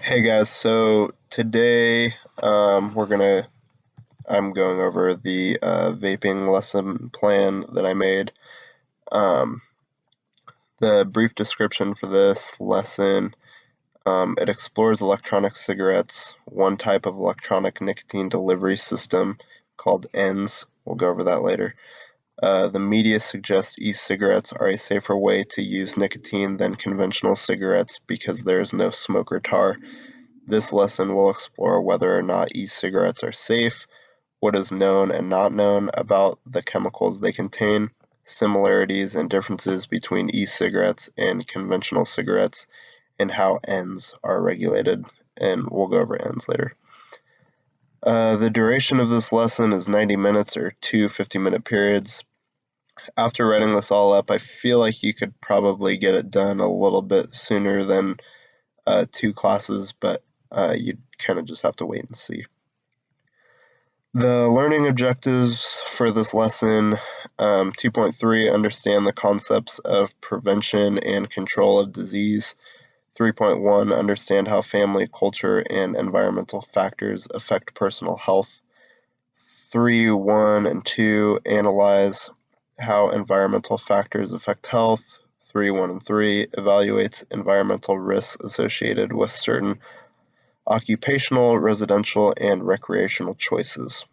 Hey guys, so today I'm going over the vaping lesson plan that I made. Um, the brief description for this lesson, it explores electronic cigarettes, one type of electronic nicotine delivery system called ENDS. We'll go over that later. The media suggests e-cigarettes are a safer way to use nicotine than conventional cigarettes because there is no smoke or tar. This lesson will explore whether or not e-cigarettes are safe, what is known and not known about the chemicals they contain, similarities and differences between e-cigarettes and conventional cigarettes, and how ends are regulated. And we'll go over ends later. The duration of this lesson is 90 minutes or two 50-minute periods. After writing this all up, I feel like you could probably get it done a little bit sooner than two classes, but you'd kind of just have to wait and see. The learning objectives for this lesson, 2.3, understand the concepts of prevention and control of disease. 3.1, understand how family, culture, and environmental factors affect personal health. 3.1 and 2, analyze how environmental factors affect health. 3.1 and 3, evaluates environmental risks associated with certain occupational, residential, and recreational choices.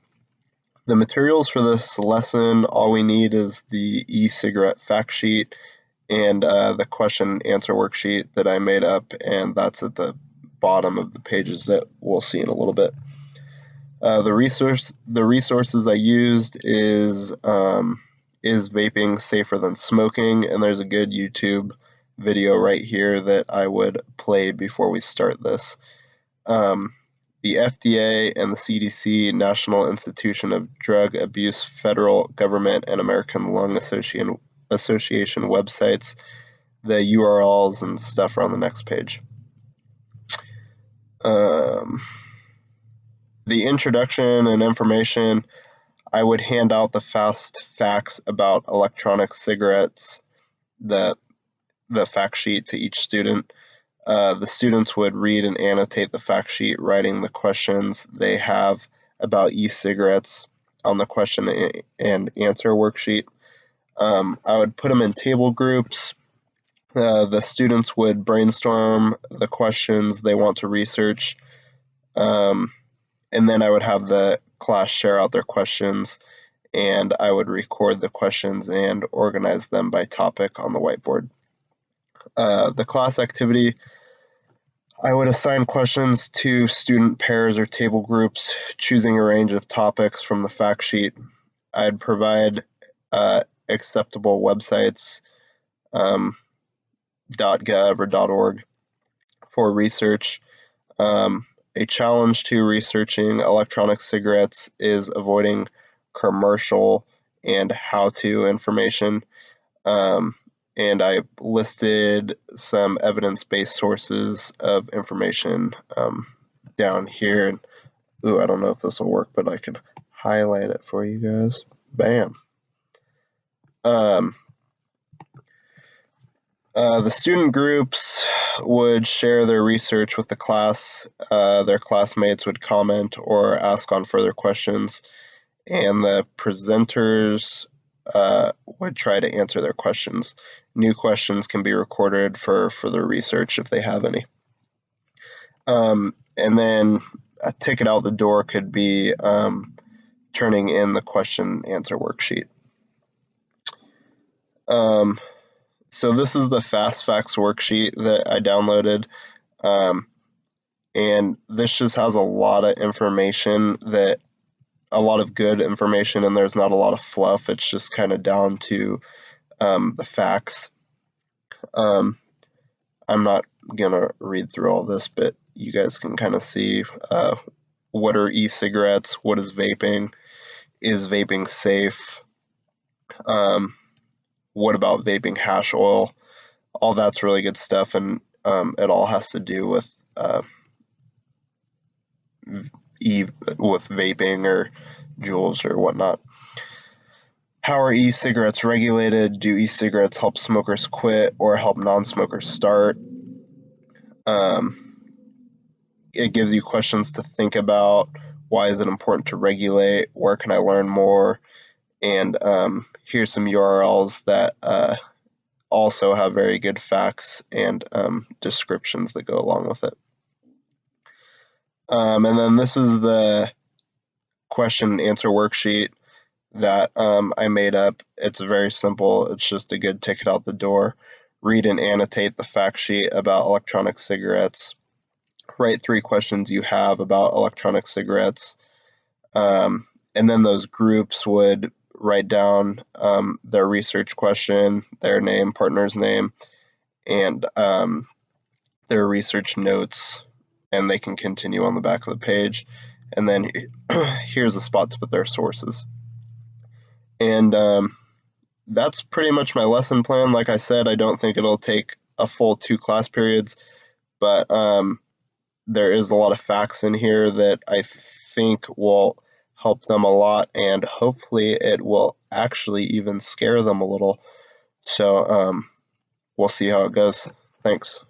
The materials for this lesson, all we need is the e-cigarette fact sheet and the question and answer worksheet that I made up, and that's at the bottom of the pages that we'll see in a little bit. The resources I used is vaping safer than smoking, and there's a good YouTube video right here that I would play before we start this. The FDA and the CDC, National Institution of Drug Abuse, federal government, and American Lung Association websites. The URLs and stuff are on the next page. The introduction and information, I would hand out the fast facts about electronic cigarettes, the fact sheet to each student. The students would read and annotate the fact sheet, writing the questions they have about e-cigarettes on the question and answer worksheet. I would put them in table groups. The students would brainstorm the questions they want to research, and then I would have the class share out their questions, and I would record the questions and organize them by topic on the whiteboard. The class activity, I would assign questions to student pairs or table groups, choosing a range of topics from the fact sheet. I'd provide acceptable websites, .gov or .org, for research. A challenge to researching electronic cigarettes is avoiding commercial and how-to information. And I listed some evidence-based sources of information down here. And, I don't know if this will work, but I can highlight it for you guys. Bam. The student groups would share their research with the class. Their classmates would comment or ask on further questions, and the presenters would try to answer their questions. New questions can be recorded for further research if they have any. And then a ticket out the door could be turning in the question answer worksheet. So this is the Fast Facts worksheet that I downloaded. And this just has a lot of information, a lot of good information, and there's not a lot of fluff. It's just kind of down to the facts. I'm not going to read through all this, but you guys can kind of see what are e-cigarettes, what is vaping safe, what about vaping hash oil. All that's really good stuff, and it all has to do with vaping or Juuls or whatnot. How are e-cigarettes regulated? Do e-cigarettes help smokers quit or help non-smokers start? it gives you questions to think about. Why is it important to regulate? Where can I learn more? And here's some URLs that also have very good facts and descriptions that go along with it. And then this is the question and answer worksheet that I made up. It's very simple. It's just a good ticket out the door. Read and annotate the fact sheet about electronic cigarettes. Write 3 questions you have about electronic cigarettes. And then those groups would write down their research question, their name, partner's name, and their research notes, and they can continue on the back of the page. And then here's a spot to put their sources. And that's pretty much my lesson plan. Like I said, I don't think it'll take a full 2 class periods, but there is a lot of facts in here that I think will help them a lot, and hopefully it will actually even scare them a little. So we'll see how it goes. Thanks.